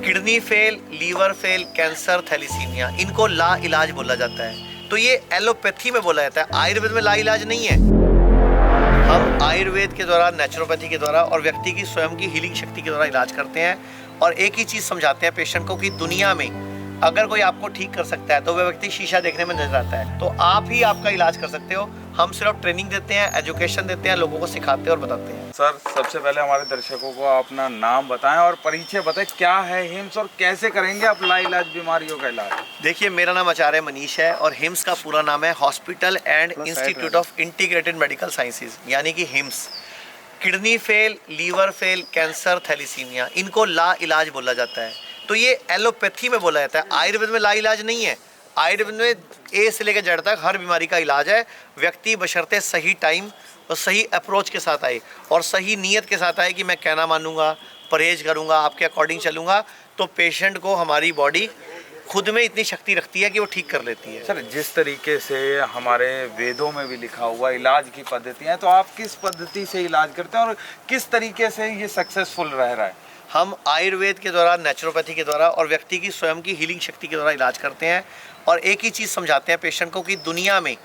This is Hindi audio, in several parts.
Kidney fail, liver fail, cancer, thalassemia, इनको ला इलाज बोला जाता है। तो ये एलोपैथी में बोला जाता है, आयुर्वेद में ला इलाज नहीं है। हम आयुर्वेद के द्वारा, नेचुरोपैथी के द्वारा और व्यक्ति की स्वयं की हीलिंग शक्ति के द्वारा इलाज करते हैं। और एक ही चीज़ समझाते हैं पेशेंट को कि दुनिया में अगर कोई आपको ठीक कर सकता है तो वह व्यक्ति शीशा देखने में नजर आता है, तो आप ही आपका इलाज कर सकते हो। हम सिर्फ ट्रेनिंग देते हैं, एजुकेशन देते हैं, लोगों को सिखाते हैं और बताते हैं। सर, सबसे पहले हमारे दर्शकों को अपना नाम बताएं और परिचय बताएं, क्या है हिम्स और कैसे करेंगे आप लाइलाज बीमारियों का इलाज। देखिए, मेरा नाम आचार्य मनीष है और हिम्स का पूरा नाम है hospital and institute of integrated medical sciences, यानी कि HIIMS. Kidney fail, liver fail, cancer, thalassemia, इनको ला इलाज बोला जाता है। तो ये एलोपैथी में बोला जाता है, आयुर्वेद में ला इलाज नहीं है। आयुर्वेद में ए से लेकर जेड तक हर बीमारी का इलाज है। व्यक्ति बशर्ते सही टाइम और सही अप्रोच के साथ आए और सही नीयत के साथ आए कि मैं कहना मानूंगा, परहेज करूंगा, आपके अकॉर्डिंग चलूंगा, तो पेशेंट को हमारी बॉडी खुद में इतनी शक्ति रखती है कि वो ठीक कर लेती है। सर, जिस तरीके से हमारे वेदों में भी लिखा हुआ इलाज की पद्धतियाँ, तो आप किस पद्धति से इलाज करते हैं और किस तरीके से ये सक्सेसफुल रह रहा है। हम आयुर्वेद के द्वारा, नेचुरोपैथी के द्वारा और व्यक्ति की स्वयं की हीलिंग शक्ति के द्वारा इलाज करते हैं। और एक ही चीज़ समझाते हैं पेशेंट को कि दुनिया में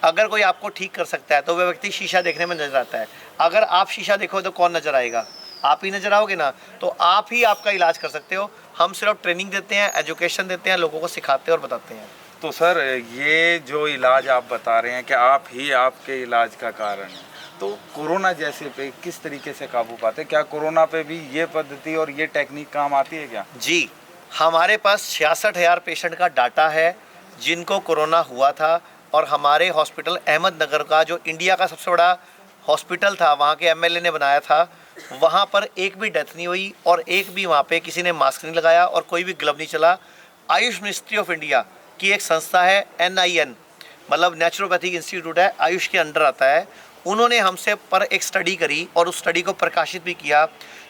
अगर कोई आपको ठीक कर सकता है तो वह व्यक्ति शीशा देखने में नजर आता है। अगर आप शीशा देखो तो कौन नजर आएगा? आप ही नजर आओगे ना। तो आप ही आपका इलाज कर सकते हो। हम सिर्फ ट्रेनिंग देते हैं, एजुकेशन देते हैं, लोगों को सिखाते हैं और बताते हैं। तो सर, ये जो इलाज आप बता रहे हैं कि आप ही आपके इलाज का कारण है, तो कोरोना जैसे पे किस तरीके से काबू पाते हैं? क्या कोरोना पे भी ये पद्धति और ये टेक्निक काम आती है क्या? जी, हमारे पास 66,000 पेशेंट का डाटा है जिनको कोरोना हुआ था। और हमारे हॉस्पिटल अहमदनगर का, जो इंडिया का सबसे बड़ा हॉस्पिटल था, वहाँ के एमएलए ने बनाया था, वहाँ पर एक भी डेथ नहीं हुई और एक भी वहाँ पे किसी ने मास्क नहीं लगाया और कोई भी ग्लव नहीं चला। आयुष मिनिस्ट्री ऑफ इंडिया की एक संस्था है NIN, मतलब नेचुरोपैथिक इंस्टीट्यूट है, आयुष के अंडर आता है। उन्होंने हमसे पर एक स्टडी करी और उस स्टडी को प्रकाशित भी किया,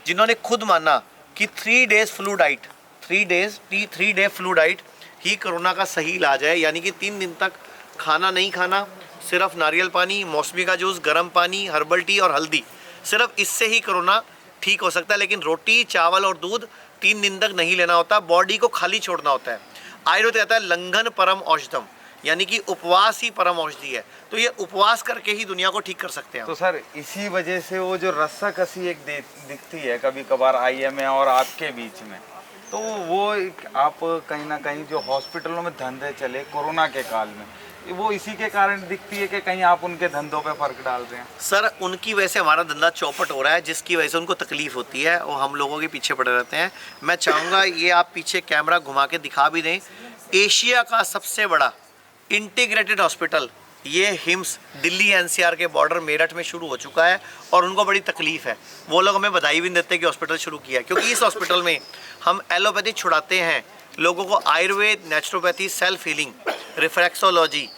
जिन्होंने खुद माना कि 3 days flu diet, 3 day flu diet ही कोरोना का सही इलाज है। यानी कि 3 दिन तक खाना नहीं खाना, सिर्फ नारियल पानी, मौसमी का जूस, गर्म पानी, हर्बल टी और हल्दी, सिर्फ इससे ही कोरोना ठीक हो सकता है। लेकिन रोटी, चावल और दूध 3 दिन तक नहीं लेना होता, बॉडी को खाली छोड़ना होता है। आयुर्वेद कहता है लंघन परम औषधम, यानी कि उपवास ही परम औषधि है। तो ये उपवास करके ही दुनिया को ठीक कर सकते हैं। तो सर, इसी वजह से वो जो रस्साकसी एक दिखती है कभी कभार IM और आपके बीच में, तो वो आप कहीं ना कहीं जो हॉस्पिटलों में धंधे चले कोरोना के काल में, वो इसी के कारण दिखती है कि कहीं आप उनके धंधों पे फर्क डाल रहे हैं। सर, उनकी वजह से हमारा धंधा चौपट हो रहा है, जिसकी वजह से उनको तकलीफ होती है और हम लोगों के पीछे पड़े रहते हैं। मैं चाहूँगा ये आप पीछे कैमरा घुमा के दिखा भी दें। एशिया का सबसे बड़ा इंटीग्रेटेड हॉस्पिटल ये हिम्स दिल्ली NCR के बॉर्डर मेरठ में शुरू हो चुका है और उनको बड़ी तकलीफ है। वो लोग हमें बधाई भी नहीं देते कि हॉस्पिटल शुरू किया है, क्योंकि इस हॉस्पिटल में हम एलोपैथी छुड़ाते हैं लोगों को। Ayurveda, naturopathy, self healing, reflexology,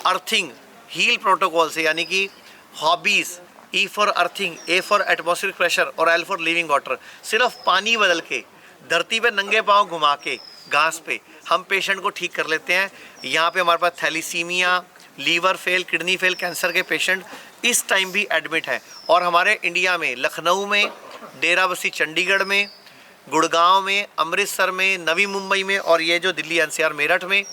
earthing, heal protocol से, यानी कि हॉबीज़, E for earthing, A for atmospheric pressure और L फॉर लिविंग वाटर, सिर्फ पानी बदल के धरती पे नंगे पाँव घुमा के घास पे हम पेशेंट को ठीक कर लेते हैं। यहाँ पे हमारे पास thalassemia, liver fail, kidney fail, cancer के पेशेंट इस टाइम भी एडमिट हैं। और हमारे इंडिया में लखनऊ में, डेराबस्सी चंडीगढ़ में, गुड़गांव में, अमृतसर में, नवी मुंबई में और ये जो दिल्ली NCR मेरठ में,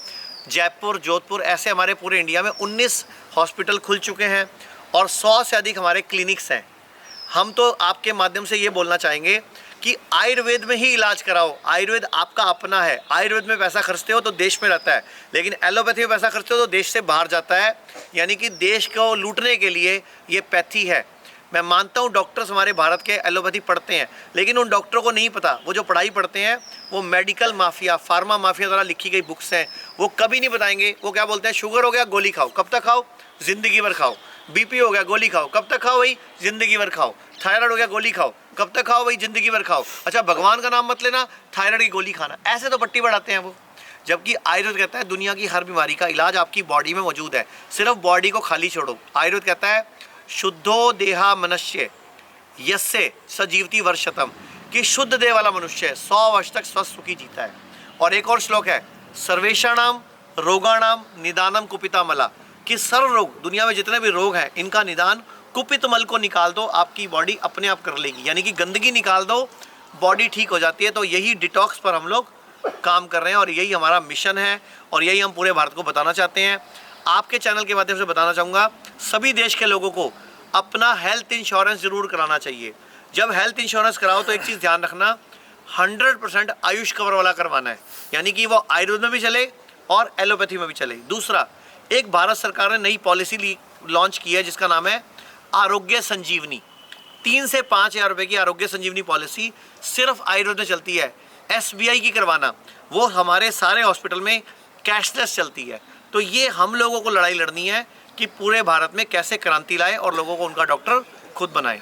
जयपुर, जोधपुर, ऐसे हमारे पूरे इंडिया में 19 हॉस्पिटल खुल चुके हैं और 100 से अधिक हमारे क्लिनिक्स हैं। हम तो आपके माध्यम से ये बोलना चाहेंगे कि आयुर्वेद में ही इलाज कराओ। आयुर्वेद आपका अपना है। आयुर्वेद में पैसा खर्चते हो तो देश में रहता है, लेकिन एलोपैथी में पैसा खर्चते हो तो देश से बाहर जाता है। यानी कि देश को लूटने के लिए ये पैथी है। मैं मानता हूँ डॉक्टर्स हमारे भारत के एलोपैथी पढ़ते हैं, लेकिन उन डॉक्टरों को नहीं पता, वो जो पढ़ाई पढ़ते हैं वो मेडिकल माफिया, फार्मा माफिया द्वारा लिखी गई बुक्स हैं। वो कभी नहीं बताएंगे। वो क्या बोलते हैं, शुगर हो गया गोली खाओ, कब तक खाओ? जिंदगी भर खाओ। BP हो गया गोली खाओ, कब तक खाओ? भाई जिंदगी भर खाओ। थायराइड हो गया गोली खाओ, कब तक खाओ? भाई जिंदगी भर खाओ। अच्छा, भगवान का नाम मत लेना, थायराइड की गोली खाना। ऐसे तो पट्टी बढ़ाते हैं वो। जबकि आयुर्वेद कहता है दुनिया की हर बीमारी का इलाज आपकी बॉडी में मौजूद है, सिर्फ बॉडी को खाली छोड़ो। आयुर्वेद कहता है शुद्धो देहा मनुष्य यस्य सजीवती वर्षतम, कि शुद्ध देह वाला मनुष्य 100 वर्ष तक स्वस्थ सुखी जीता है। और एक और श्लोक है, सर्वेषाणाम रोगाणाम निदानम कुपिता मला, कि सर्व रोग, दुनिया में जितने भी रोग हैं इनका निदान कुपित मल को निकाल दो, आपकी बॉडी अपने आप कर लेगी। यानी कि गंदगी निकाल दो, बॉडी ठीक हो जाती है। तो यही डिटॉक्स पर हम लोग काम कर रहे हैं और यही हमारा मिशन है और यही हम पूरे भारत को बताना चाहते हैं। आपके चैनल के माध्यम से बताना चाहूँगा, सभी देश के लोगों को अपना हेल्थ इंश्योरेंस ज़रूर कराना चाहिए। जब हेल्थ इंश्योरेंस कराओ तो एक चीज़ ध्यान रखना, 100% आयुष कवर वाला करवाना है, यानी कि वो आयुर्वेद में भी चले और एलोपैथी में भी चले। दूसरा, एक भारत सरकार ने नई पॉलिसी लॉन्च की है जिसका नाम है आरोग्य संजीवनी। 3 से 5 हज़ार रुपये की आरोग्य संजीवनी पॉलिसी सिर्फ आयुर्वेद में चलती है। SBI की करवाना, वो हमारे सारे हॉस्पिटल में कैशलेस चलती है। तो ये हम लोगों को लड़ाई लड़नी है कि पूरे भारत में कैसे क्रांति लाए और लोगों को उनका डॉक्टर खुद बनाए।